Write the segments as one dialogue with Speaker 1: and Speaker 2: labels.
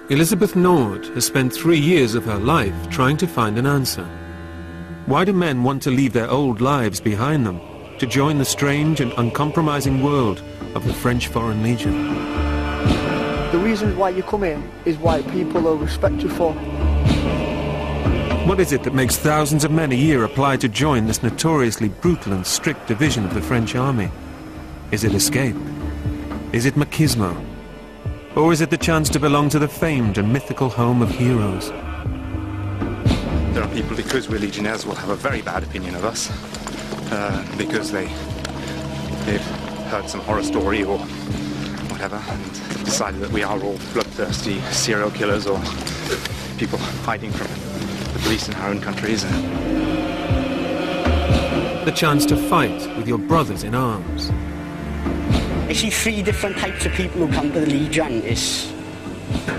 Speaker 1: Elizabeth Nord has spent 3 years of her life trying to find an answer. Why do men want to leave their old lives behind them to join the strange and uncompromising world of the French Foreign Legion?
Speaker 2: The reason why you come in is why people will respect you for.
Speaker 1: What is it that makes thousands of men a year apply to join this notoriously brutal and strict division of the French army? Is it escape? Is it machismo? Or is it the chance to belong to the famed and mythical home of heroes?
Speaker 3: There are people, because we're legionnaires, will have a very bad opinion of us, because they've heard some horror story or whatever, and decided that we are all bloodthirsty serial killers or people hiding from the police in our own countries.
Speaker 1: The chance to fight with your brothers in arms.
Speaker 4: I see 3 different types of people who come to the Legion.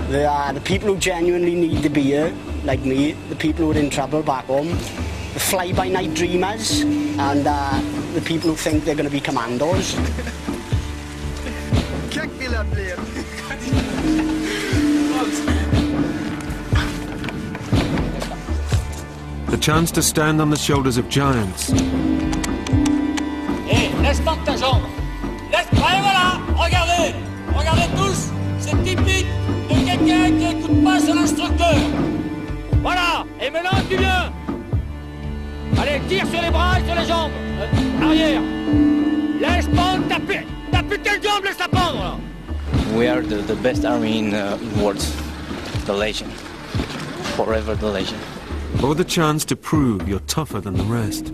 Speaker 4: There are the people who genuinely need to be here, like me, the people who are in trouble back home, the fly-by-night dreamers, and the people who think they're going to be commandos.
Speaker 1: The chance to stand on the shoulders of giants.
Speaker 5: Hey, laisse donc ta jambe. Laisse, allez, voilà, regardez. Regardez tous, c'est typique de quelqu'un qui n'écoute pas son instructeur. Voilà, et maintenant tu viens. Allez, tire sur les bras et sur les jambes. Arrière. Laisse pendre ta putain de jambe, laisse-la pendre, là.
Speaker 6: We are the best army in world, the Legion. Forever the Legion.
Speaker 1: Or the chance to prove you're tougher than the rest.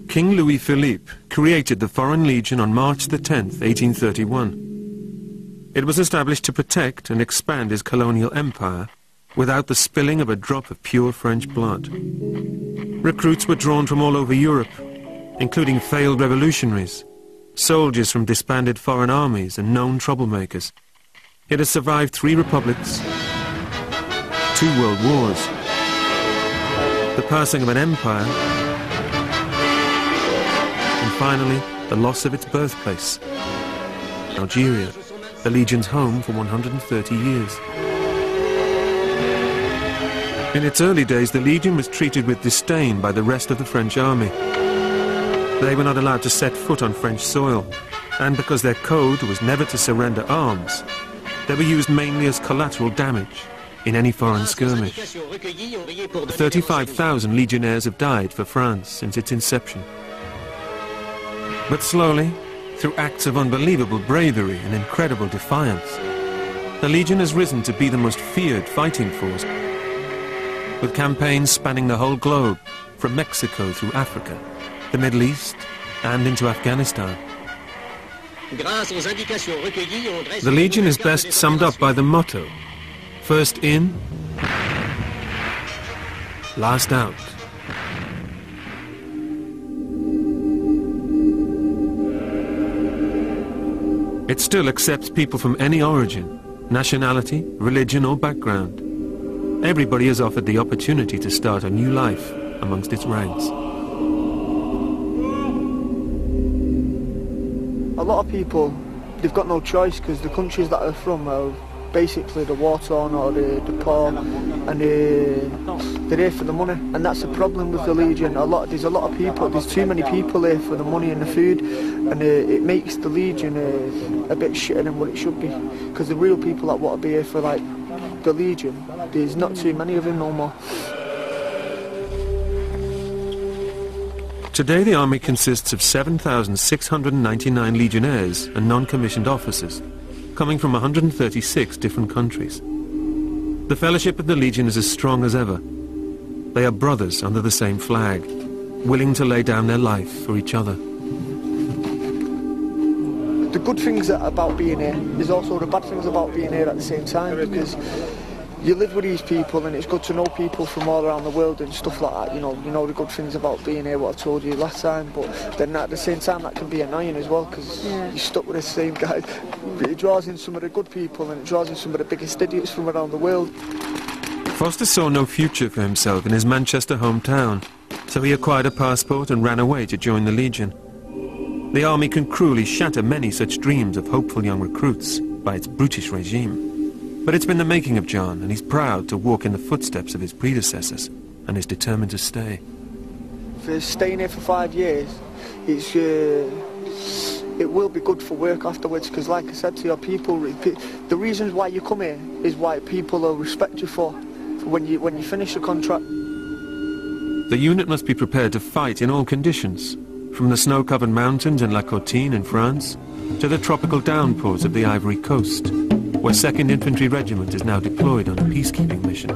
Speaker 1: King Louis-Philippe created the Foreign Legion on March the 10th, 1831. It was established to protect and expand his colonial empire without the spilling of a drop of pure French blood. Recruits were drawn from all over Europe, including failed revolutionaries, soldiers from disbanded foreign armies and known troublemakers. It has survived 3 republics, 2 world wars, the passing of an empire, and finally, the loss of its birthplace, Algeria, the Legion's home for 130 years. In its early days, the Legion was treated with disdain by the rest of the French army. They were not allowed to set foot on French soil, and because their code was never to surrender arms, they were used mainly as collateral damage in any foreign skirmish. 35,000 legionnaires have died for France since its inception. But slowly, through acts of unbelievable bravery and incredible defiance, the Legion has risen to be the most feared fighting force, with campaigns spanning the whole globe, from Mexico through Africa, the Middle East, and into Afghanistan. The Legion is best summed up by the motto, first in, last out. It still accepts people from any origin, nationality, religion or background. Everybody is offered the opportunity to start a new life amongst its ranks.
Speaker 2: A lot of people, they've got no choice because the countries that they're from are basically the war-torn or the poor, and they're here for the money, and that's the problem with the Legion. There's a lot of people, there's too many people here for the money and the food, and it makes the Legion a bit shitter than what it should be, because the real people that want to be here for like the Legion, there's not too many of them no more.
Speaker 1: Today the army consists of 7,699 legionnaires and non-commissioned officers, coming from 136 different countries. The fellowship of the Legion is as strong as ever. They are brothers under the same flag, willing to lay down their life for each other.
Speaker 2: the good things about being here is also the bad things about being here at the same time, because you live with these people and it's good to know people from all around the world and stuff like that, you know the good things about being here, what I told you last time, but then at the same time that can be annoying as well, because you're stuck with the same guy. It draws in some of the good people and it draws in some of the biggest idiots from around the world.
Speaker 1: Foster saw no future for himself in his Manchester hometown, so he acquired a passport and ran away to join the Legion. The army can cruelly shatter many such dreams of hopeful young recruits by its brutish regime. But it's been the making of John, and he's proud to walk in the footsteps of his predecessors, and is determined to stay.
Speaker 2: For staying here for 5 years, it will be good for work afterwards, because like I said to your people, the reasons why you come here is why people will respect you for when you finish your contract.
Speaker 1: The unit must be prepared to fight in all conditions, from the snow-covered mountains in La Courtine in France to the tropical downpours of the Ivory Coast, where 2nd Infantry Regiment is now deployed on a peacekeeping mission.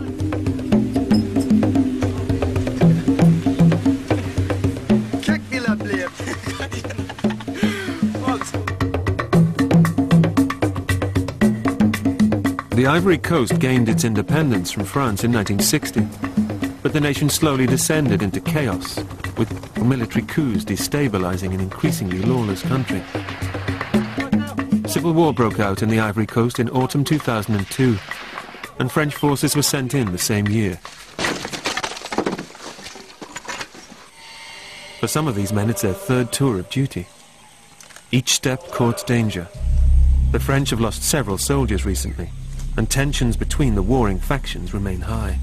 Speaker 1: The Ivory Coast gained its independence from France in 1960, but the nation slowly descended into chaos, with military coups destabilizing an increasingly lawless country. Civil war broke out in the Ivory Coast in autumn 2002, and French forces were sent in the same year. For some of these men, it's their 3rd tour of duty. Each step courts danger. The French have lost several soldiers recently, and tensions between the warring factions remain high.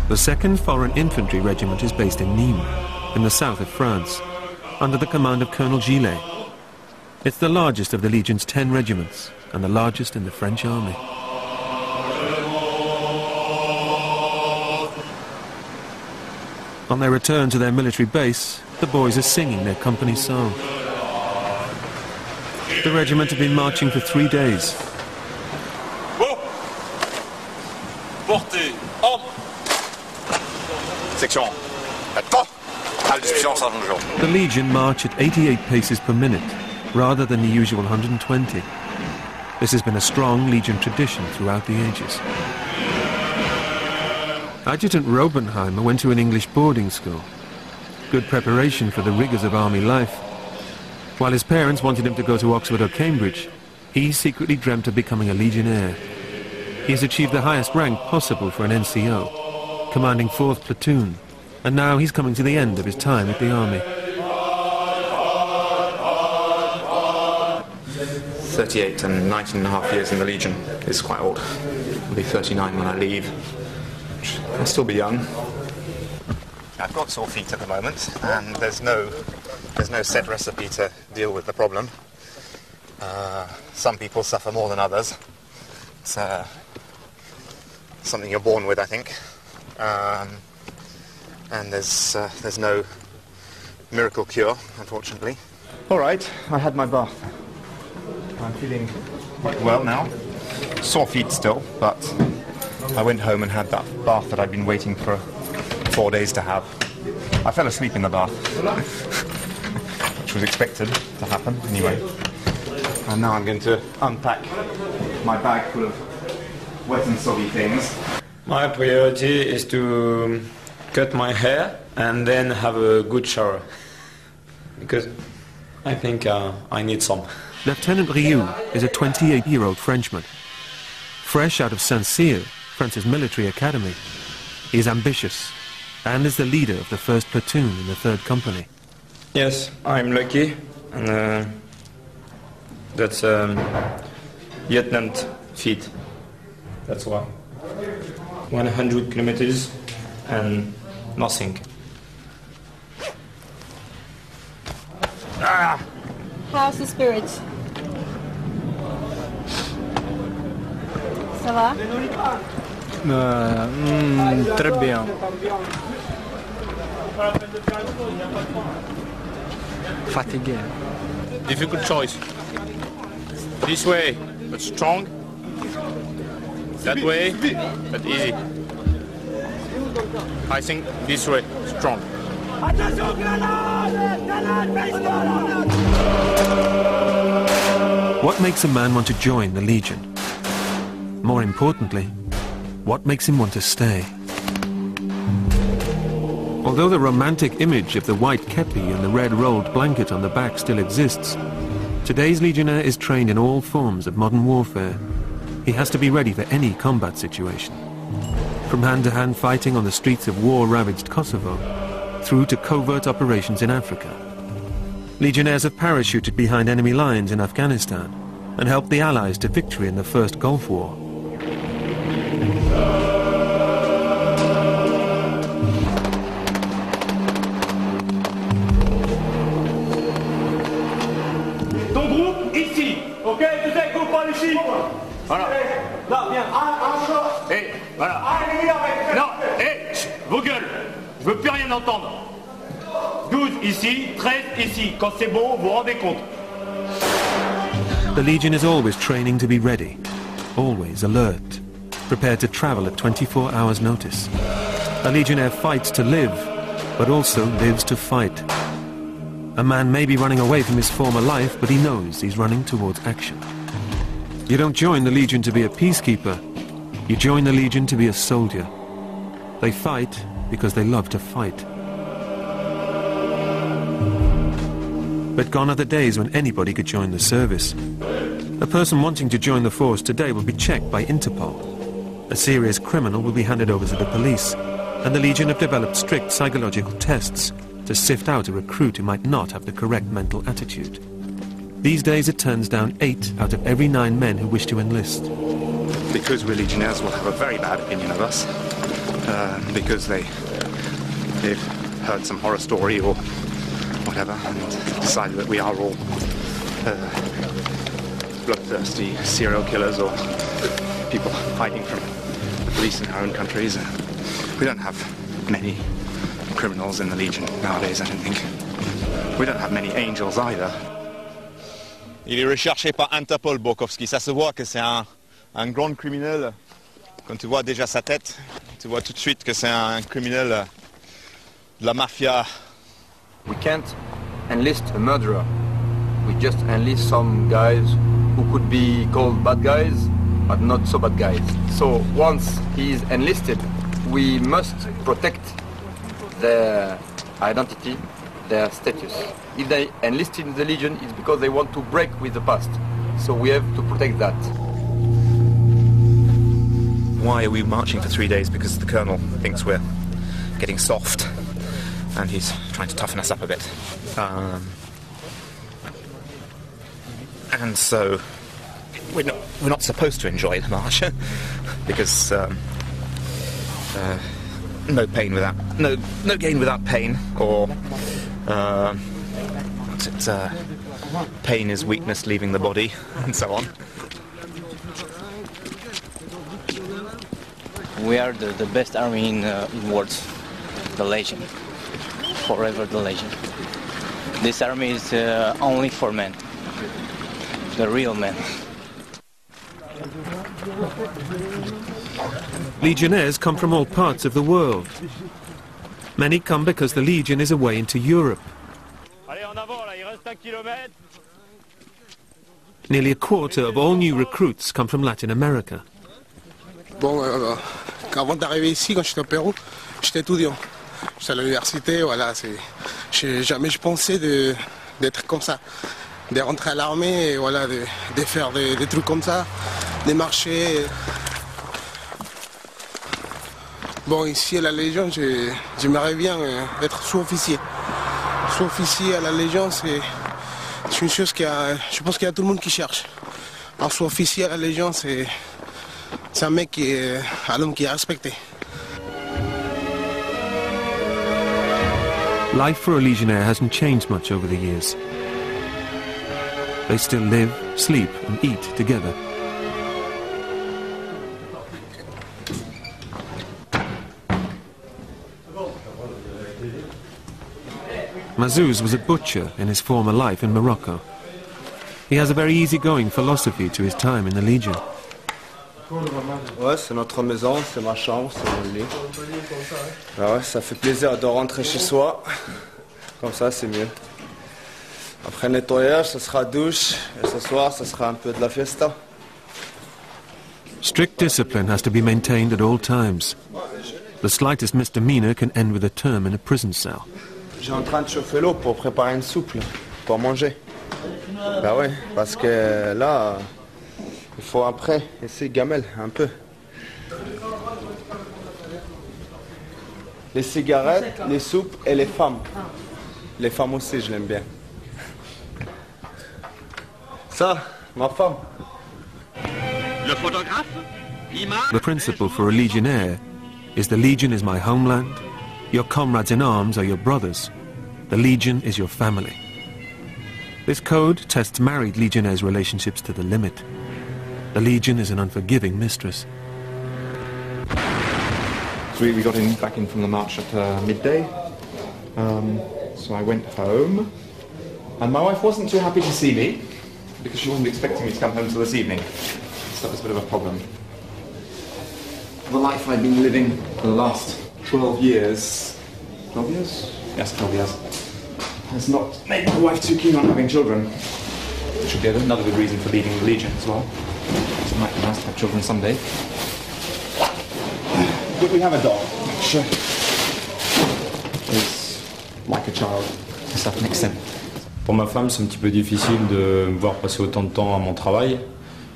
Speaker 1: The 2nd Foreign Infantry Regiment is based in Nîmes, in the south of France, under the command of Colonel Gillet. It's the largest of the Legion's 10 regiments, and the largest in the French army. On their return to their military base, the boys are singing their company song. The regiment have been marching for 3 days.
Speaker 5: Portez, homme.
Speaker 7: Section.
Speaker 1: The Legion march at 88 paces per minute, rather than the usual 120. This has been a strong Legion tradition throughout the ages. Adjutant Robenheimer went to an English boarding school. Good preparation for the rigours of army life. While his parents wanted him to go to Oxford or Cambridge, he secretly dreamt of becoming a Legionnaire. He has achieved the highest rank possible for an NCO, commanding 4th Platoon, and now he's coming to the end of his time at the army.
Speaker 3: 38 and 19 and a half years in the Legion is quite old. I'll be 39 when I leave. I'll still be young. I've got sore feet at the moment, and there's no set recipe to deal with the problem. Some people suffer more than others. It's something you're born with, I think. And there's no miracle cure, unfortunately. All right, I had my bath. I'm feeling quite well now. Sore feet still, but I went home and had that bath that I'd been waiting for 4 days to have. I fell asleep in the bath, which was expected to happen anyway. And now I'm going to unpack my bag full of wet and soggy things.
Speaker 8: My priority is to cut my hair and then have a good shower, because I think I need some.
Speaker 1: Lieutenant Rioux is a 28-year-old Frenchman. Fresh out of Saint-Cyr, France's military academy, he is ambitious and is the leader of the 1st Platoon in the 3rd Company.
Speaker 8: Yes, I'm lucky, and that's Lieutenant feet. That's why. 100 kilometers and nothing.
Speaker 9: How's the spirits? Ça va?
Speaker 10: Très bien. Fatigué.
Speaker 5: Difficult choice. This way, but strong. That way, but easy. I think this way, strong.
Speaker 1: What makes a man want to join the Legion? More importantly, what makes him want to stay? Although the romantic image of the white kepi and the red rolled blanket on the back still exists, today's legionnaire is trained in all forms of modern warfare. He has to be ready for any combat situation. From hand-to-hand fighting on the streets of war-ravaged Kosovo, through to covert operations in Africa. Legionnaires have parachuted behind enemy lines in Afghanistan and helped the Allies to victory in the First Gulf War.
Speaker 5: Ton groupe, ici. Ok, tu sais, groupe par ici. Voilà. Là, viens. Hé, voilà. Non, hé, vos gueules. Je veux plus rien entendre. 12 ici, 13 ici. Quand c'est bon, vous vous rendez compte.
Speaker 1: The Legion is always training to be ready, always alert, prepared to travel at 24 hours' notice. A legionnaire fights to live, but also lives to fight. A man may be running away from his former life, but he knows he's running towards action. You don't join the Legion to be a peacekeeper. You join the Legion to be a soldier. They fight because they love to fight. But gone are the days when anybody could join the service. A person wanting to join the force today will be checked by Interpol. A serious criminal will be handed over to the police, and the Legion have developed strict psychological tests to sift out a recruit who might not have the correct mental attitude. These days it turns down 8 out of every 9 men who wish to enlist.
Speaker 3: Because we're legionnaires, will have a very bad opinion of us, because they've heard some horror story or whatever, and decided that we are all bloodthirsty serial killers or people hiding from the police in our own countries. We don't have many criminals in the Legion nowadays, I don't think. We don't have many angels either.
Speaker 7: Il est recherché par Interpol, Borkowski. Ça se voit que c'est un grand criminel. Quand tu vois déjà sa tête, tu vois tout de suite que c'est un criminel de la mafia.
Speaker 10: We can't enlist a murderer. We just enlist some guys who could be called bad guys, but not so bad guys. So once he is enlisted, we must protect their identity, their status. If they enlisted in the Legion, it's because they want to break with the past. So we have to protect that.
Speaker 3: Why are we marching for 3 days? Because the Colonel thinks we're getting soft, and he's trying to toughen us up a bit. And so we're not supposed to enjoy the march because no pain without no gain without pain, or pain is weakness leaving the body, and so on.
Speaker 6: We are the best army in words, the Legion, forever the Legion. This army is only for men, the real men.
Speaker 1: Legionnaires come from all parts of the world. Many come because the Legion is away into Europe. Nearly a quarter of all new recruits come from Latin America.
Speaker 11: Bon, avant d'arriver ici, quand j'étais au Pérou, j'étais étudiant. J'étais à l'université, voilà. Jamais je pensais d'être comme ça, de rentrer à l'armée, et voilà, de faire des trucs comme ça, des marchés. Bon, ici à la Légion, j'aimerais bien être sous-officier. Sous-officier à la Légion, c'est une chose je pense qu'il y a tout le monde qui cherche. Un sous-officier à la Légion, c'est un mec un homme qui est respecté.
Speaker 1: Life for a legionnaire hasn't changed much over the years. They still live, sleep and eat together. Mazouz was a butcher in his former life in Morocco. He has a very easygoing philosophy to his time in the Legion.
Speaker 12: Ouais, c'est notre maison, c'est ma chambre, c'est mon lit. Ah ouais, ça fait plaisir de rentrer chez soi. Comme ça, c'est mieux. Après le nettoyage, ça sera douche. Et ce soir, ça sera un peu de la fiesta.
Speaker 1: Strict discipline has to be maintained at all times. The slightest misdemeanor can end with a term in a prison cell.
Speaker 12: J'ai en train de chauffer l'eau pour préparer une soupe, là, pour manger. Bah ouais, parce que là, il faut après essayer de gamelle un peu. Les cigarettes, les soupes et les femmes. Les femmes aussi, je l'aime bien. Ça, ma femme.
Speaker 5: Le photographe,
Speaker 1: The principle for a legionnaire is the legion is my homeland, your comrades in arms are your brothers, the legion is your family. This code tests married legionnaires' relationships to the limit. The legion is an unforgiving mistress.
Speaker 3: So we got back in from the march at midday, so I went home, and my wife wasn't too happy to see me, because she wasn't expecting me to come home till this evening, so that was a bit of a problem. The life I've been living for the last 12 years, 12 years? Yes, 12 years, has not made my wife too keen on having children, which would be another good reason for leaving the Legion as well. It might be nice to have children someday. But we have a dog, which is like a child to a certain extent.
Speaker 8: Pour ma femme, c'est un petit peu difficile de me voir passer autant de temps à mon travail,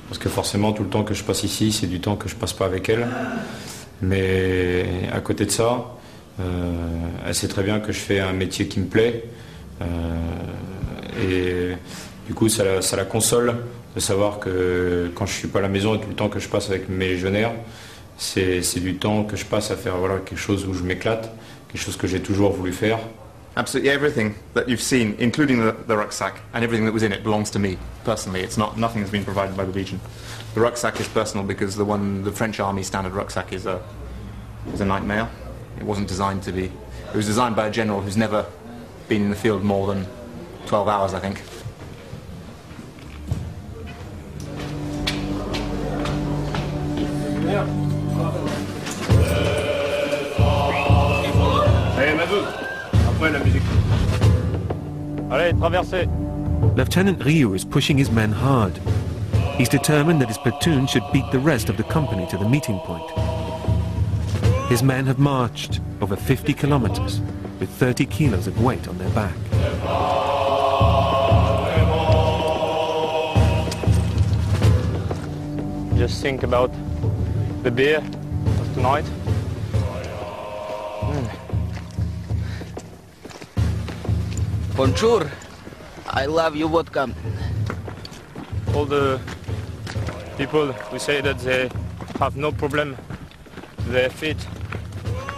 Speaker 8: parce que forcément, tout le temps que je passe ici, c'est du temps que je passe pas avec elle. Mais à côté de ça, elle sait très bien que je fais un métier qui me plaît. Et du coup, ça la console de savoir que quand je suis pas à la maison et tout le temps que je passe avec mes légionnaires, c'est du temps que je passe à faire quelque chose où je m'éclate, quelque chose que j'ai toujours voulu faire.
Speaker 3: Absolutely everything that you've seen, including the rucksack, and everything that was in it belongs to me, personally. It's not, nothing has been provided by the Legion. The rucksack is personal because the French Army standard rucksack is a nightmare. It wasn't designed to be. It was designed by a general who's never been in the field more than 12 hours, I think.
Speaker 5: Allez, Mazouz, après la musique. Allez, traversez.
Speaker 1: Lieutenant Ryu is pushing his men hard. He's determined that his platoon should beat the rest of the company to the meeting point. His men have marched over 50 kilometers with 30 kilos of weight on their back.
Speaker 6: Just think about the beer of tonight.
Speaker 13: Bonjour, I love you vodka.
Speaker 6: All the people who say that they have no problem with their feet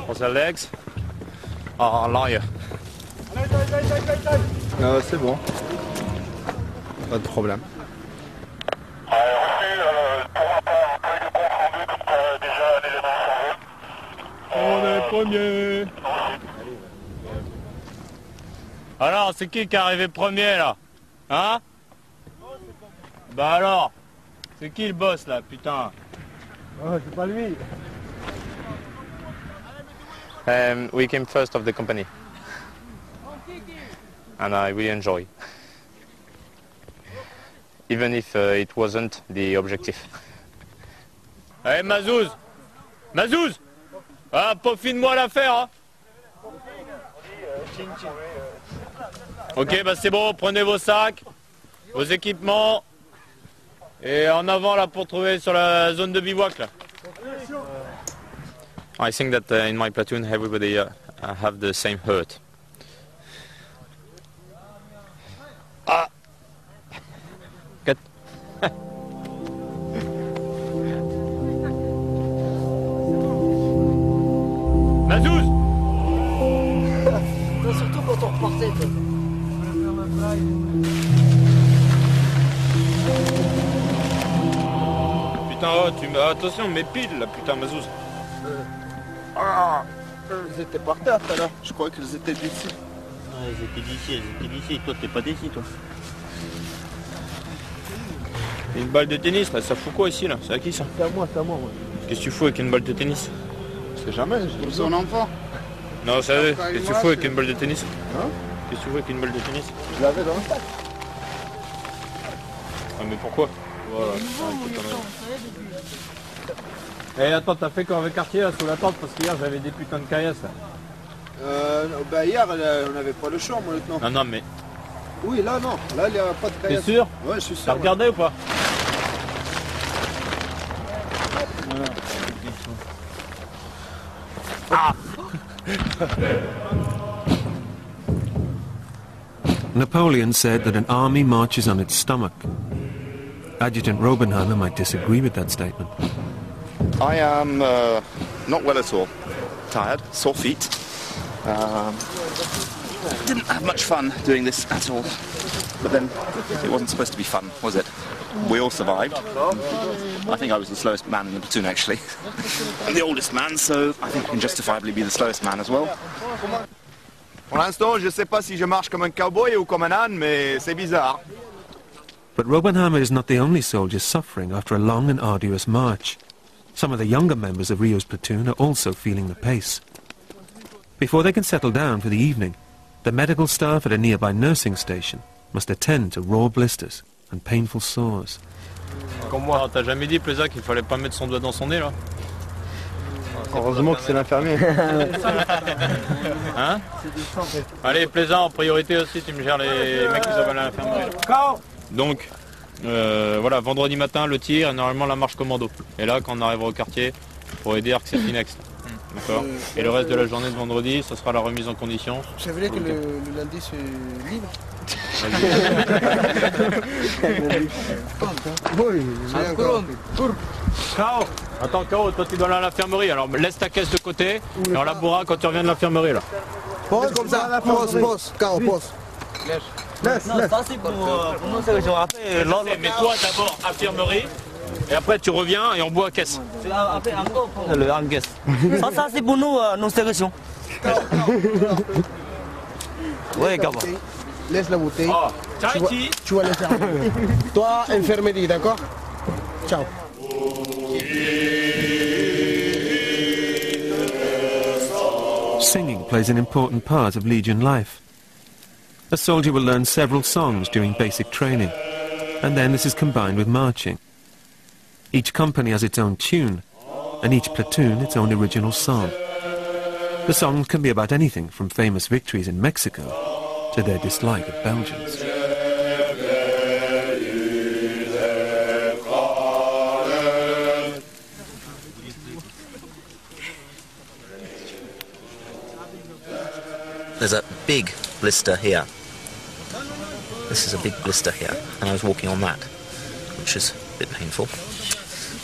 Speaker 6: or their legs are liars.
Speaker 12: C'est bon. Pas de problème.
Speaker 5: On est premier. Alors, c'est qui est arrivé premier là? Hein? Bah alors, c'est qui le boss là, putain?
Speaker 2: Oh, c'est pas lui.
Speaker 6: We came first of the company. And I really enjoy. Even if it wasn't the objective.
Speaker 5: Allez, Mazouz! Mazouz! Ah, peaufine-moi l'affaire, hein? Ok, bah c'est bon, prenez vos sacs, vos équipements, et en avant là pour trouver sur la zone de bivouac là.
Speaker 6: I think that in my platoon everybody have the same hurt.
Speaker 5: Ah!
Speaker 6: Good.
Speaker 5: Mazouz!
Speaker 2: Surtout quand on repartait.
Speaker 5: Putain, oh, attention, mes piles là, putain, Mazouz.
Speaker 2: Ils étaient par terre tout à l'heure, je crois qu'ils étaient d'ici.
Speaker 14: Ouais, ils étaient d'ici, toi t'es pas d'ici toi. Une balle de tennis, là, ça fout quoi ici, là? C'est à qui, ça?
Speaker 2: C'est à moi, c'est à moi.
Speaker 14: Qu'est-ce que tu fous avec une balle de tennis?
Speaker 12: C'est jamais,
Speaker 13: Pour son enfant.
Speaker 14: Non, sérieux, qu'est-ce que tu fous avec une balle de tennis?
Speaker 12: Hein?
Speaker 14: Qu'est-ce que tu fous avec une balle de tennis?
Speaker 12: Je l'avais dans le sac.
Speaker 14: Ah, mais pourquoi? Voilà, Eh, attends, t'as fait quoi avec quartier, là, sous la tente? Parce qu'hier, j'avais des putains de caillasses, là.
Speaker 12: Bah hier, on n'avait pas le choix, mon lieutenant.
Speaker 14: Non, non, mais...
Speaker 12: Oui, là, non. Là, il n'y a pas de caillasse.
Speaker 14: T'es sûr?
Speaker 12: Ouais, je suis sûr.
Speaker 14: T'as regardé ou pas?
Speaker 1: Ah! Napoleon said that an army marches on its stomach. Adjutant Robenheimer might disagree with that statement.
Speaker 3: I am not well at all. Tired, sore feet. Didn't have much fun doing this at all. But then, it wasn't supposed to be fun, was it? We all survived. I think I was the slowest man in the platoon, actually. I'm the oldest man, so I think I can justifiably be the slowest man as well.
Speaker 7: Pour l'instant, je ne sais pas si je marche comme un cowboy ou comme un âne, mais c'est bizarre.
Speaker 1: But Robenheimer is not the only soldier suffering after a long and arduous march. Some of the younger members of Rio's platoon are also feeling the pace. Before they can settle down for the evening, the medical staff at a nearby nursing station must attend to raw blisters and painful sores.
Speaker 14: Comme moi, t'as jamais dit, Plaisa, qu'il fallait pas mettre son doigt dans son nez, là?
Speaker 12: Heureusement que c'est l'infirmier.
Speaker 14: Hein? Allez, Plaisa, en priorité aussi, tu me gères les mecs qui sont à l'infirmerie. Donc, voilà, vendredi matin, le tir, et normalement la marche commando. Et là, quand on arrivera au quartier, pour aider Arc-Sertinex. D'accord. Et le reste de la journée de vendredi, ce sera la remise en condition.
Speaker 11: Vous savez que le lundi c'est libre?
Speaker 2: Oui,
Speaker 14: Ciao. Attends, Kao, toi tu dois aller à l'infirmerie, alors laisse ta caisse de côté et on la bourra quand tu reviens de l'infirmerie là.
Speaker 11: Pose comme ça, pose, Kao, pose.
Speaker 2: Laisse.
Speaker 6: Non, ça c'est pour nous, c'est que je rappelle.
Speaker 14: Mais toi d'abord infirmerie et après tu reviens et on boit à caisse.
Speaker 6: Après encore pour le en caisse. Ça c'est pour nous, nos sélections. Oui, Kao.
Speaker 11: Laisse la bouteille.
Speaker 14: Oh,
Speaker 11: tu vas laisser. Toi, infirmerie, d'accord? Ciao.
Speaker 1: Singing plays an important part of Legion life. A soldier will learn several songs during basic training, and then this is combined with marching. Each company has its own tune, and each platoon its own original song. The songs can be about anything from famous victories in Mexico to their dislike of Belgians.
Speaker 15: There's a big blister here. This is a big blister here, and I was walking on that, which is a bit painful.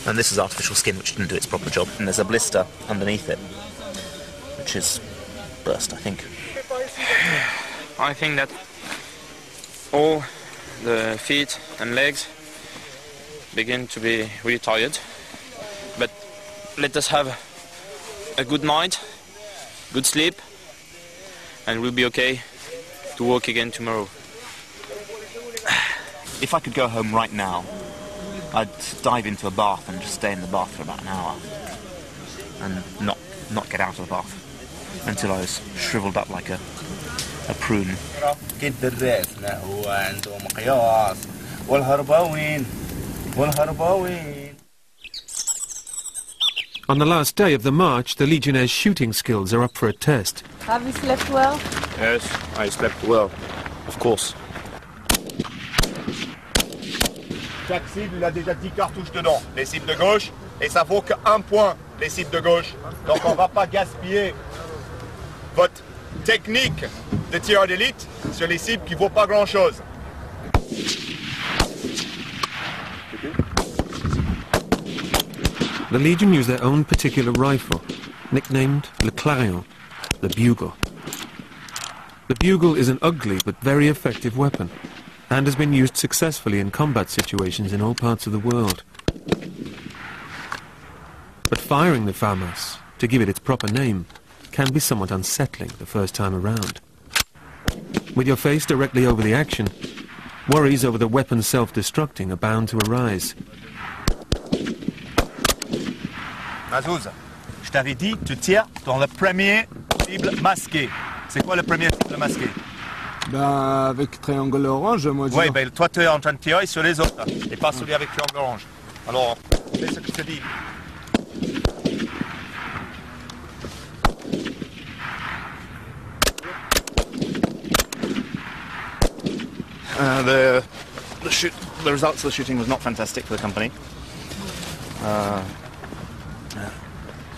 Speaker 15: And this is artificial skin, which didn't do its proper job. And there's a blister underneath it, which is burst, I think.
Speaker 14: I think that all the feet and legs begin to be really tired. But let us have a good night, good sleep, and we'll be okay to walk again tomorrow.
Speaker 3: If I could go home right now, I'd dive into a bath and just stay in the bath for about an hour and not get out of the bath until I was shriveled up like a prune.
Speaker 1: On the last day of the march, the Legionnaires' shooting skills are up for a test.
Speaker 9: Have you slept well?
Speaker 14: Yes, I slept well, of course.
Speaker 7: Chaque cible, il a déjà 10 cartouches dedans, les cibles de gauche, et ça vaut qu'un point, les cibles de gauche. Donc on ne va pas gaspiller votre technique de tireur d'élite sur les cibles qui ne vaut pas grand-chose.
Speaker 1: The Legion use their own particular rifle, nicknamed Le Clarion, the bugle. The bugle is an ugly but very effective weapon, and has been used successfully in combat situations in all parts of the world. But firing the FAMAS, to give it its proper name, can be somewhat unsettling the first time around. With your face directly over the action, Worries over the weapon self-destructing are bound to arise.
Speaker 7: Azouz, je t'avais dit, tu tires dans le premier cible masqué. C'est quoi le premier cible masqué?
Speaker 12: Ben, avec triangle orange, moi je...
Speaker 7: Oui, ben toi tu es en train de tirer sur les autres, et pas celui avec triangle orange. Alors, fais ce que je te dis. The results of the shooting was not fantastic for the company.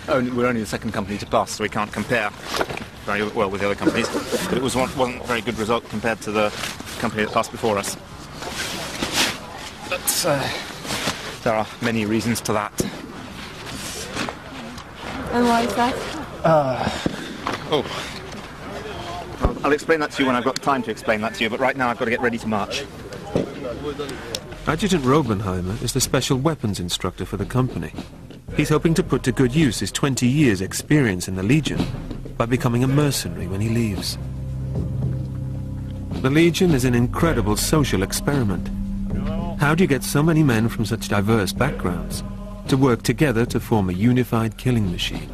Speaker 7: We're only the second company to pass, so we can't compare very well with the other companies. But it wasn't a very good result compared to the company that passed before us. But there are many reasons to that.
Speaker 9: And why is that?
Speaker 7: I'll explain that to you when I've got time to explain that to you, but right now I've got to get ready to march.
Speaker 1: Adjutant Robenheimer is the special weapons instructor for the company. He's hoping to put to good use his 20 years' experience in the Legion by becoming a mercenary when he leaves. The Legion is an incredible social experiment. How do you get so many men from such diverse backgrounds to work together to form a unified killing machine?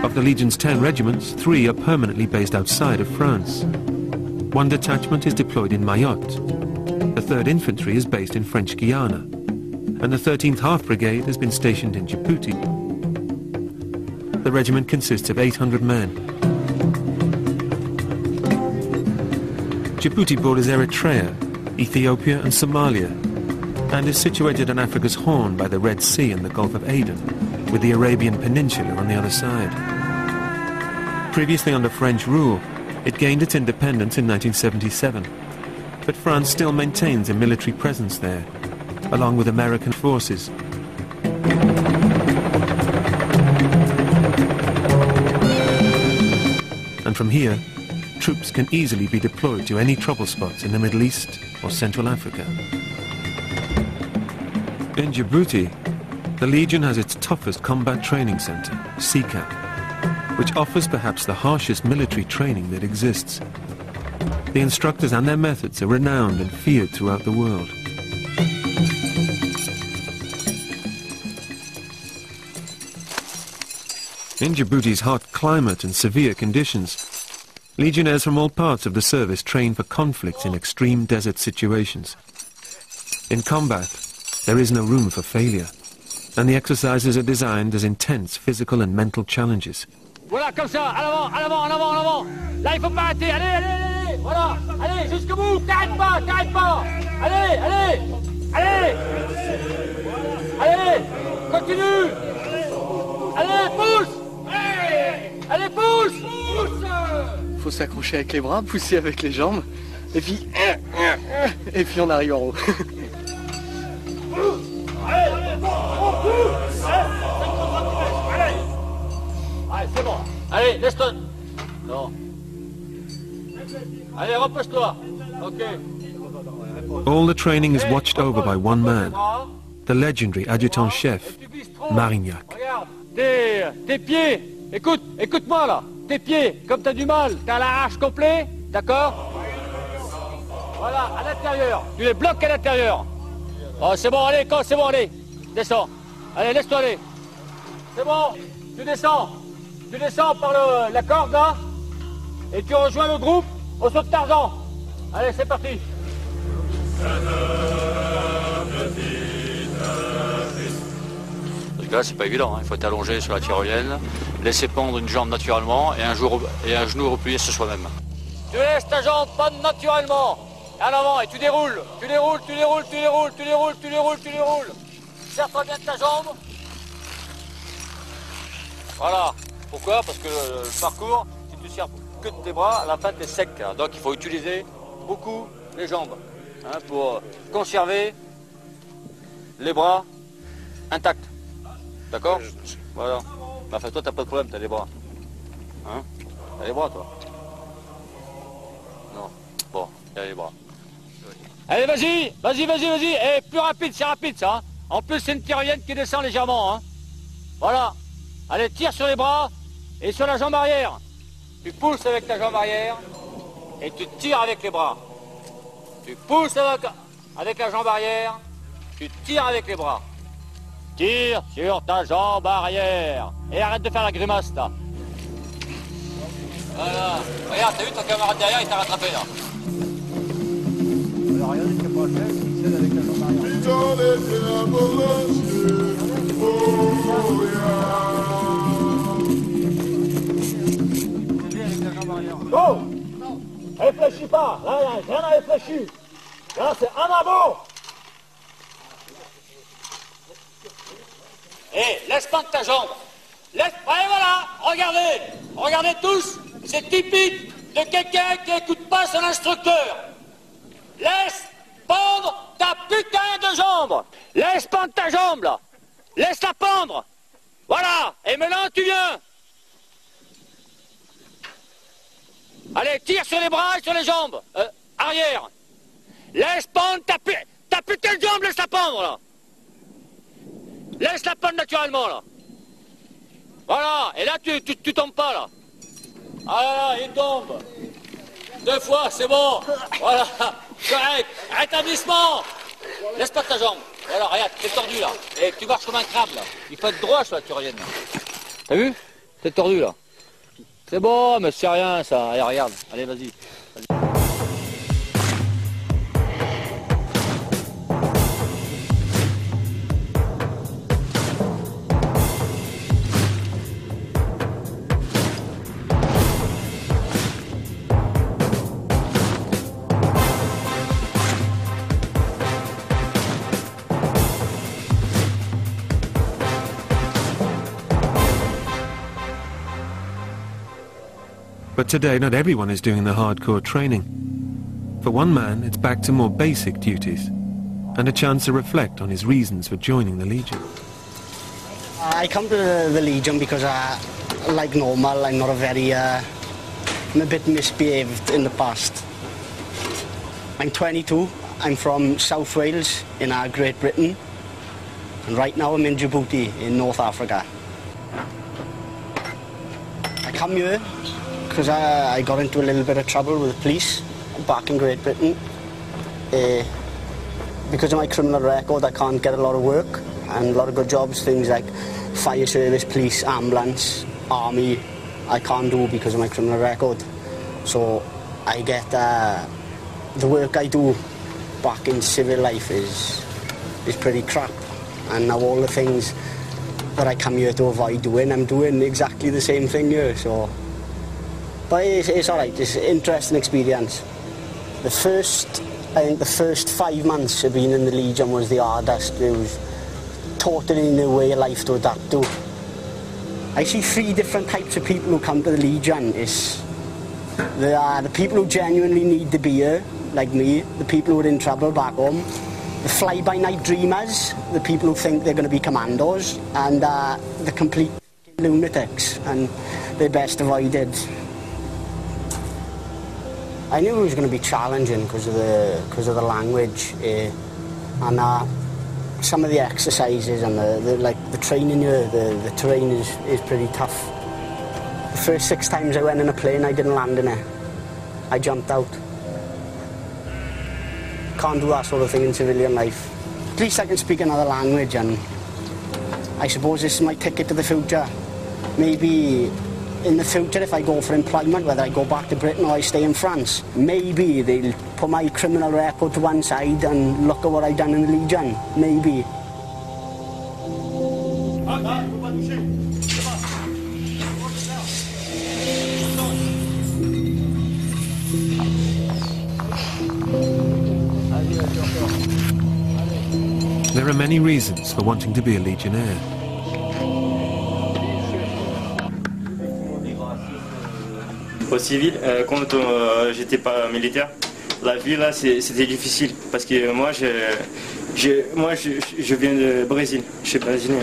Speaker 1: Of the Legion's 10 regiments, 3 are permanently based outside of France. 1 detachment is deployed in Mayotte. The 3rd Infantry is based in French Guiana. And the 13th Half Brigade has been stationed in Djibouti. The regiment consists of 800 men. Djibouti borders Eritrea, Ethiopia and Somalia, and is situated on Africa's Horn by the Red Sea and the Gulf of Aden, with the Arabian Peninsula on the other side. Previously under French rule, it gained its independence in 1977, but France still maintains a military presence there, along with American forces. And from here, troops can easily be deployed to any trouble spots in the Middle East or Central Africa. In Djibouti, the Legion has its toughest combat training center, CCAP, which offers perhaps the harshest military training that exists. The instructors and their methods are renowned and feared throughout the world. In Djibouti's hot climate and severe conditions, legionnaires from all parts of the service train for conflicts in extreme desert situations. In combat, there is no room for failure, and the exercises are designed as intense physical and mental challenges.
Speaker 5: Voilà, comme ça, à l'avant, à l'avant, à l'avant, à l'avant. Là, il faut pas arrêter, allez, allez, allez, voilà, allez, jusqu'au bout, t'arrêtes pas, t'arrêtes pas. Allez, allez, allez, allez, continue. Allez, pousse. Allez, pousse, pousse.
Speaker 2: Faut s'accrocher avec les bras, pousser avec les jambes, et puis on arrive en haut.
Speaker 5: Allez, c'est bon. Allez, laisse-toi. Non. Allez, repose-toi. Ok.
Speaker 1: All the training is watched over by one man, the legendary adjutant-chef, Marignac.
Speaker 5: Regarde, tes pieds. Écoute-moi là. Tes pieds, comme t'as du mal, t'as la hache complet, d'accord? Voilà, à l'intérieur. Tu les bloques à l'intérieur. Oh, c'est bon, allez, c'est bon, allez. Descends. Allez, laisse-toi aller. C'est bon, tu descends. Tu descends par la corde là, et tu rejoins le groupe au saut de Tarzan. Allez, c'est parti.
Speaker 16: Parce que là, c'est pas évident, hein. Il faut être allongé sur la tyrolienne, laisser pendre une jambe naturellement et un genou replié sur soi-même.
Speaker 5: Tu laisses ta jambe pendre naturellement, en avant, et tu déroules. Tu déroules. Serre-toi bien de ta jambe. Voilà. Pourquoi? Parce que le parcours, si tu serres que de tes bras, à la fin, tu es sec. Hein. Donc il faut utiliser beaucoup les jambes pour conserver les bras intacts. D'accord? Voilà. Enfin, toi, t'as pas de problème, t'as les bras. Hein? T'as les bras, toi.
Speaker 16: Non. Bon, il y a les bras.
Speaker 5: Allez, vas-y, vas-y, vas-y, vas-y. Et plus rapide, c'est rapide ça. Hein. En plus, c'est une tyrolienne qui descend légèrement. Hein. Voilà. Allez, tire sur les bras et sur la jambe arrière. Tu pousses avec ta jambe arrière et tu tires avec les bras. Tu pousses avec la jambe arrière, tu tires avec les bras. Tire sur ta jambe arrière. Et arrête de faire la grimace là. Voilà. Regarde, t'as vu ton camarade derrière, il t'a rattrapé là. Alors regarde, il fait pas le geste, il cède avec la jambe arrière. Oh! Réfléchis pas, là, rien à réfléchir. Là, c'est en avant. Eh, laisse pas de ta jambe. Laisse. Ouais, voilà, regardez. Regardez tous. C'est typique de quelqu'un qui n'écoute pas son instructeur. Laisse pendre ta putain de jambe. Laisse pendre ta jambe, là. Laisse-la pendre. Voilà. Et maintenant, tu viens. Allez, tire sur les bras et sur les jambes. Arrière. Laisse pendre ta putain de jambe, laisse-la pendre, là. Laisse-la pendre naturellement, là. Voilà. Et là, tu tombes pas, là. Ah là, il tombe. 2 fois, c'est bon. Voilà. Correct. Rétablissement. Laisse pas ta jambe. Voilà, regarde, t'es tordu, là. Et tu marches comme un crabe, là. Il faut être droit sur la tyrolienne, là. T'as vu? T'es tordu, là. C'est bon, mais c'est rien, ça. Allez, regarde. Allez, vas-y.
Speaker 1: But today not everyone is doing the hardcore training. For one man, it's back to more basic duties and a chance to reflect on his reasons for joining the Legion.
Speaker 4: I come to the Legion because like normal, I'm not a very, I'm a bit misbehaved in the past. I'm 22, I'm from South Wales in Great Britain, and right now I'm in Djibouti in North Africa. I come here because I got into a little bit of trouble with the police back in Great Britain. Because of my criminal record, I can't get a lot of work and a lot of good jobs, things like fire service, police, ambulance, army, I can't do because of my criminal record. So I get, the work I do back in civil life is pretty crap. And now all the things that I come here to avoid doing, I'm doing exactly the same thing here, so. But it's alright, it's an interesting experience. I think the first 5 months of being in the Legion was the hardest. It was totally new way of life to adapt to. I see 3 different types of people who come to the Legion. There are the people who genuinely need to be here, like me, the people who are in trouble back home, the fly-by-night dreamers, the people who think they're going to be commandos, and the complete lunatics, and they're best avoided. I knew it was going to be challenging because of the language, and some of the exercises and the training here, the terrain is pretty tough. The first 6 times I went in a plane, I didn't land in it. I jumped out. Can't do that sort of thing in civilian life. At least I can speak another language, and I suppose this is my ticket to the future. Maybe in the future, if I go for employment, whether I go back to Britain or I stay in France, maybe they'll put my criminal record to one side and look at what I've done in the Legion. Maybe.
Speaker 1: There are many reasons for wanting to be a Legionnaire.
Speaker 17: Au civil, quand j'étais pas militaire, la vie là c'était difficile parce que moi je viens du Brésil, je suis brésilien.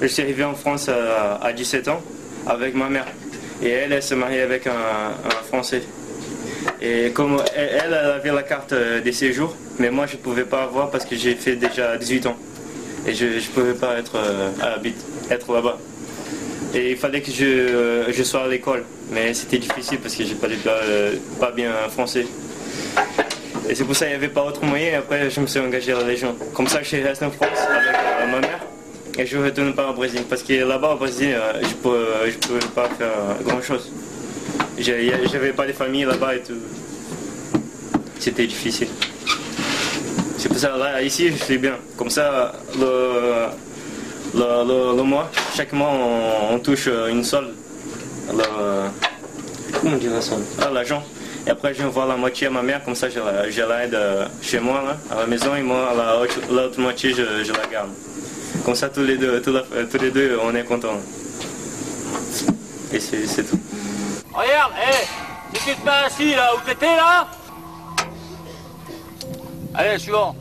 Speaker 17: Je suis arrivé en France à 17 ans avec ma mère et elle s'est mariée avec un Français. Et comme elle avait la carte des séjours, mais moi je ne pouvais pas avoir parce que j'ai fait déjà 18 ans. Et je ne pouvais pas être là-bas. Et il fallait que je sois à l'école. Mais c'était difficile parce que je ne parlais pas bien français. Et c'est pour ça qu'il n'y avait pas autre moyen. Et après je me suis engagé à la Légion. Comme ça je suis resté en France avec ma mère. Et je ne retourne pas au Brésil. Parce que là-bas au Brésil, je ne pouvais pas faire grand-chose. J'avais pas de famille là-bas et tout. C'était difficile. C'est pour ça là, ici je suis bien. Comme ça, le mois, chaque mois on touche une solde. Comment on dit la solde? L'argent. Et après j'envoie la moitié à ma mère, comme ça je l'aide chez moi là, à la maison, et moi l'autre moitié je la garde. Comme ça tous les deux on est contents. Et c'est tout.
Speaker 5: Regarde, si tu te mets assis là où t'étais là. Allez, suivant.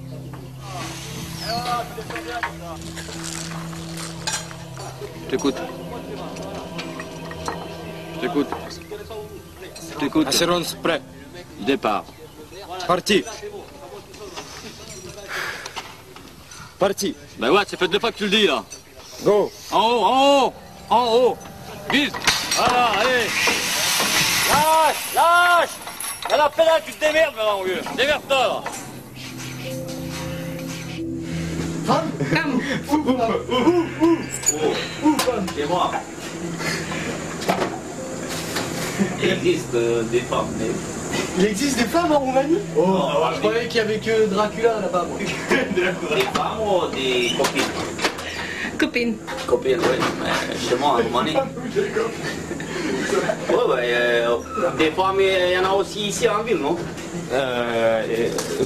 Speaker 10: T'écoute.
Speaker 5: Assurance prêt. Départ.
Speaker 10: Parti.
Speaker 5: Ben ouais, ça fait 2 fois que tu le dis là.
Speaker 10: Go.
Speaker 5: En haut. Vite. Voilà, allez. Lâche. À la pédale, tu te démerdes maintenant, mon vieux. Démerde-toi là.
Speaker 15: C'est moi. Il existe des femmes. Mais...
Speaker 2: Il existe des femmes en Roumanie? Je croyais qu'il n'y avait que Dracula là-bas.
Speaker 15: Des femmes ou des copines?
Speaker 9: Copine.
Speaker 15: Copines, oui. Mais chez moi, en Roumanie. Des femmes, il y en a aussi ici en ville, non?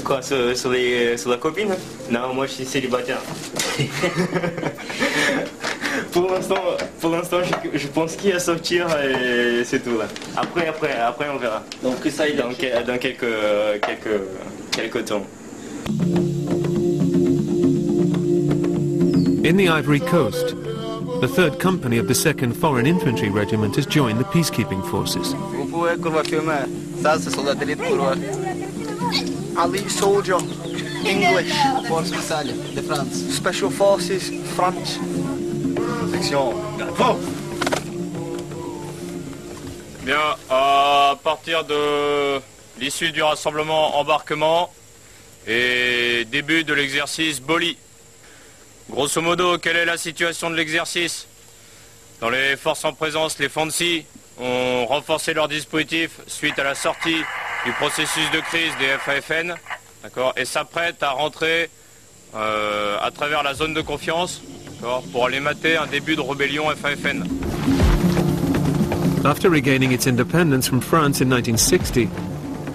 Speaker 17: Quoi, sur la copine? Non, moi je suis célibataire. Pour l'instant, je pense qu'il va sortir et c'est tout là. Après on verra.
Speaker 15: Donc ça
Speaker 17: dans quelques temps.
Speaker 1: In the Ivory Coast, the 3rd company of the 2nd Foreign Infantry Regiment has joined the peacekeeping forces.
Speaker 10: Vous pouvez confirmer. Ça, c'est soldat d'élite pour
Speaker 2: Elite soldier, English.
Speaker 10: Force spéciale de France.
Speaker 2: Special Forces, France.
Speaker 10: Section.
Speaker 14: Bien, à partir de l'issue du rassemblement embarquement et début de l'exercice Boli. Grosso modo, quelle est la situation de l'exercice? Dans les forces en présence, les Fancy ont renforcé leur dispositif suite à la sortie du processus de crise des FAFN, d'accord, et s'apprêtent à rentrer à travers la zone de confiance, pour aller mater un début de rébellion FAFN.
Speaker 1: After regaining its independence from France in 1960,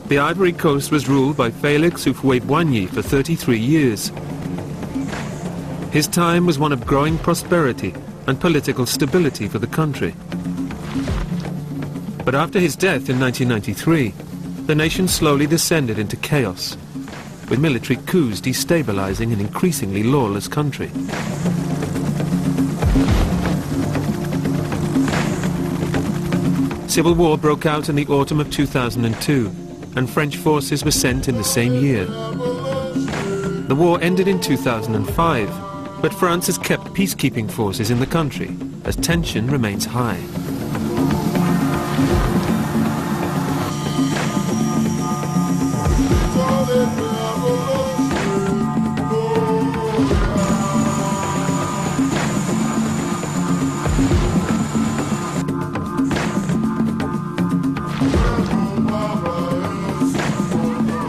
Speaker 1: the Ivory Coast was ruled by Félix Houphouët-Boigny for 33 years. His time was one of growing prosperity and political stability for the country. But after his death in 1993, the nation slowly descended into chaos, with military coups destabilizing an increasingly lawless country. Civil war broke out in the autumn of 2002, and French forces were sent in the same year. The war ended in 2005, but France has kept peacekeeping forces in the country, as tension remains high.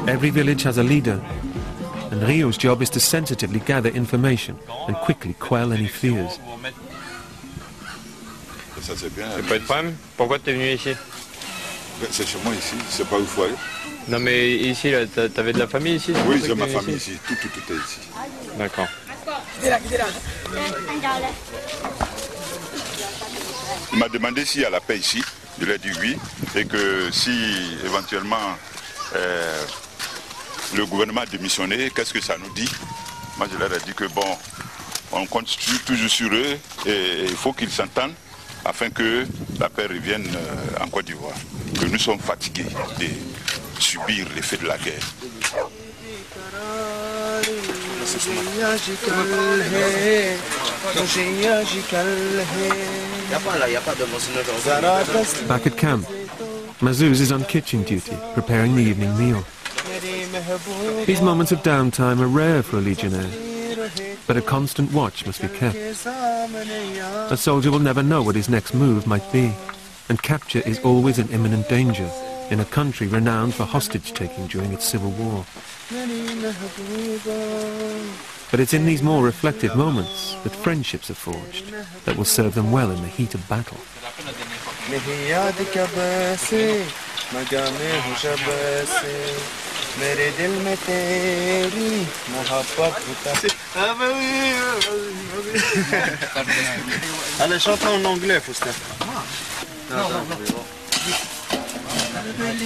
Speaker 1: Every village has a leader, and Rio's job is to sensitively gather information and quickly quell any fears.
Speaker 18: Ça c'est bien.
Speaker 14: C'est pas de problème? Pourquoi tu es venu ici?
Speaker 18: C'est chez moi ici, c'est pas où il faut aller.
Speaker 14: Non mais ici, t'avais de la famille ici?
Speaker 18: Oui, j'ai ma famille ici, tout est ici.
Speaker 14: D'accord.
Speaker 18: Il m'a demandé s'il y a la paix ici, je lui ai dit oui, et que si éventuellement le gouvernement a démissionné, qu'est-ce que ça nous dit? Moi je leur ai dit que bon, on compte toujours sur eux et il faut qu'ils s'entendent afin que la paix revienne en Côte d'Ivoire. Que nous sommes fatigués subir l'effet de la guerre.
Speaker 1: Back at camp, Mazuz is on kitchen duty, preparing the evening meal. These moments of downtime are rare for a legionnaire, but a constant watch must be kept. A soldier will never know what his next move might be, and capture is always in imminent danger in a country renowned for hostage-taking during its civil war. But it's in these more reflective moments that friendships are forged that will serve them well in the heat of battle.
Speaker 12: Allez, chante en anglais, Faustin.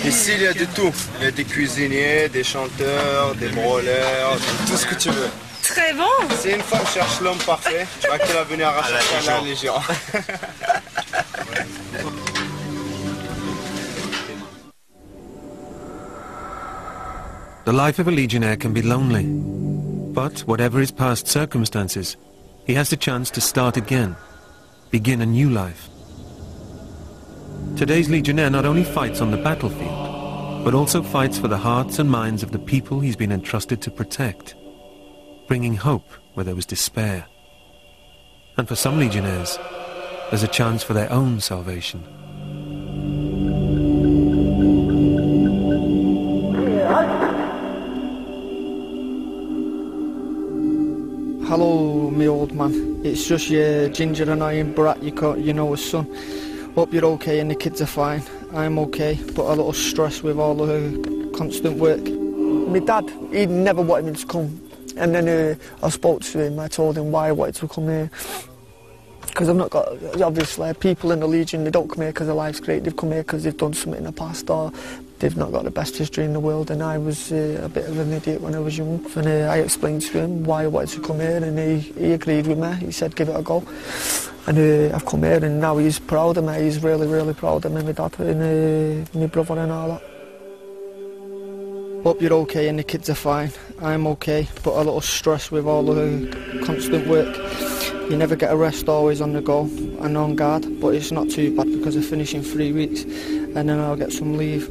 Speaker 12: Ici, il y a de tout. Il y a des cuisiniers, des chanteurs, des brôleurs, tout ce que tu veux.
Speaker 9: Très bon.
Speaker 12: Si une femme cherche l'homme parfait, tu vois qu'elle va venir arracher à la Légion.
Speaker 1: The life of a legionnaire can be lonely, but whatever his past circumstances, he has the chance to start again, begin a new life. Today's legionnaire not only fights on the battlefield, but also fights for the hearts and minds of the people he's been entrusted to protect, bringing hope where there was despair. And for some legionnaires, there's a chance for their own salvation.
Speaker 2: Hello, me old man. It's just your ginger annoying brat you know as son. Hope you're okay and the kids are fine. I'm okay, but a little stress with all the constant work. My dad, he never wanted me to come. And then I spoke to him, I told him why I wanted to come here. Because I've not got, obviously, people in the Legion, they don't come here because their life's great, they've come here because they've done something in the past, or they've not got the best history in the world, and I was a bit of an idiot when I was young. And I explained to him why I wanted to come here, and he agreed with me. He said, give it a go. And I've come here, and now he's proud of me. He's really, really proud of me, my dad, and my brother and all that. Hope you're okay and the kids are fine. I'm okay, but a little stress with all the constant work. You never get a rest, always on the go and on guard, but it's not too bad because I finish in 3 weeks and then I'll get some leave.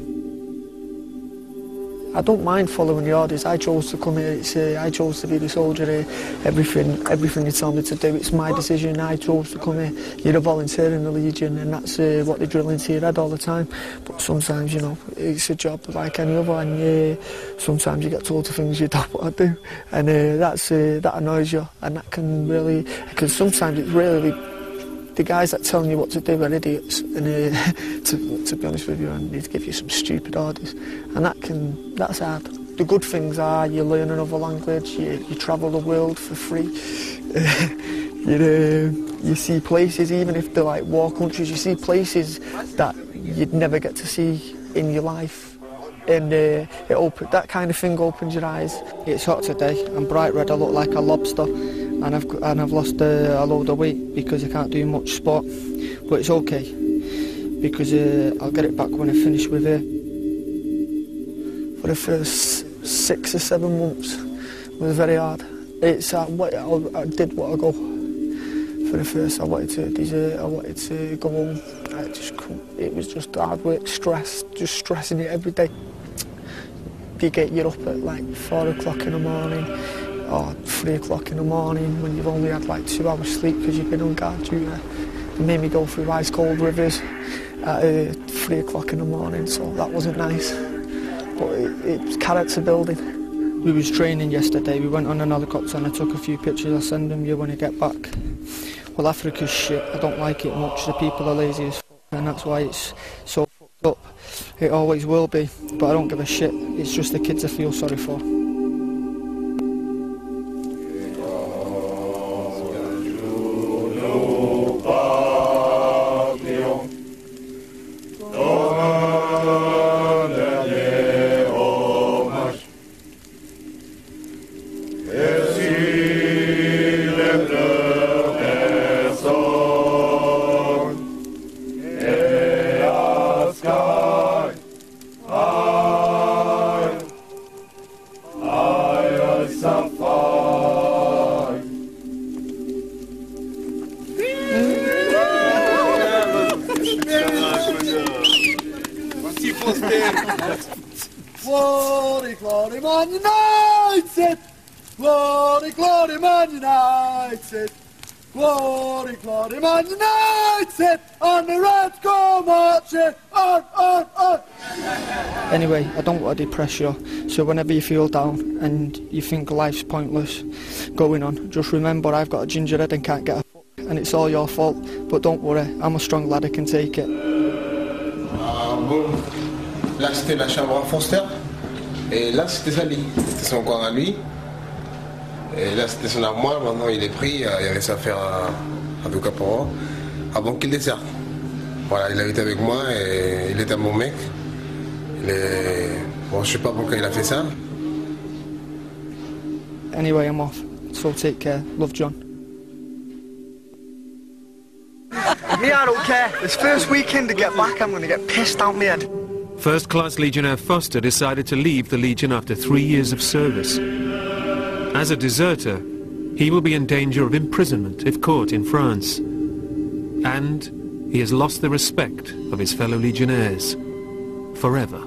Speaker 2: I don't mind following the orders. I chose to come here. I chose to be the soldier here. Everything they tell me to do, it's my decision. I chose to come here. You're a volunteer in the Legion, and that's what they drill into your head all the time. But sometimes, you know, it's a job like any other, and sometimes you get told to things you don't want to do, and that annoys you, and that can really, because sometimes it's really the guys that telling you what to do are idiots, and to be honest with you, and they give you some stupid orders, and that's hard. The good things are you learn another language, you travel the world for free, you see places, even if they're like war countries, you see places that you'd never get to see in your life, and that kind of thing opens your eyes. It's hot today, I'm bright red, I look like a lobster. And I've lost a load of weight because I can't do much sport, but it's okay because I'll get it back when I finish with it. For the first 6 or 7 months, it was very hard. I did want to go. For the first, I wanted to desert. I wanted to go home. I just couldn't. It was just hard work, stress, just stressing it every day. You're up at like 4 o'clock in the morning. Or 3 o'clock in the morning when you've only had like 2 hours sleep because you've been on guard duty. It made me go through ice cold rivers at 3 o'clock in the morning, so that wasn't nice. But it's character building. We was training yesterday, we went on an helicopter and I took a few pictures. I'll send them you when I get back. Well, Africa's shit, I don't like it much, the people are lazy as fuck, and that's why it's so fucked up. It always will be, but I don't give a shit, it's just the kids I feel sorry for.
Speaker 19: Glory, glory, Man United! Glory, glory, Man United! Glory, glory, Man United! On the red go marching! On!
Speaker 2: Anyway, I don't want to depress you, so whenever you feel down and you think life's pointless going on, just remember I've got a ginger head and can't get a fuck, and it's all your fault, but don't worry, I'm a strong lad, I can take it.
Speaker 11: Bon, là c'était la chambre à Foster, et là c'était sa lit, c'était son coin à lui, et là c'était son armoire, maintenant il est pris, il reste à faire un Obuka pour moi, avant qu'il déserte. Voilà, il a été avec moi et il était un bon mec. Bon, je sais pas pourquoi il a fait ça.
Speaker 2: Anyway, I'm off, so take care. Love, John.
Speaker 19: Me, I don't care. This first weekend to get back, I'm going to get pissed out my head.
Speaker 1: First-class Legionnaire Foster decided to leave the Legion after 3 years of service. As a deserter, he will be in danger of imprisonment if caught in France. And he has lost the respect of his fellow Legionnaires forever.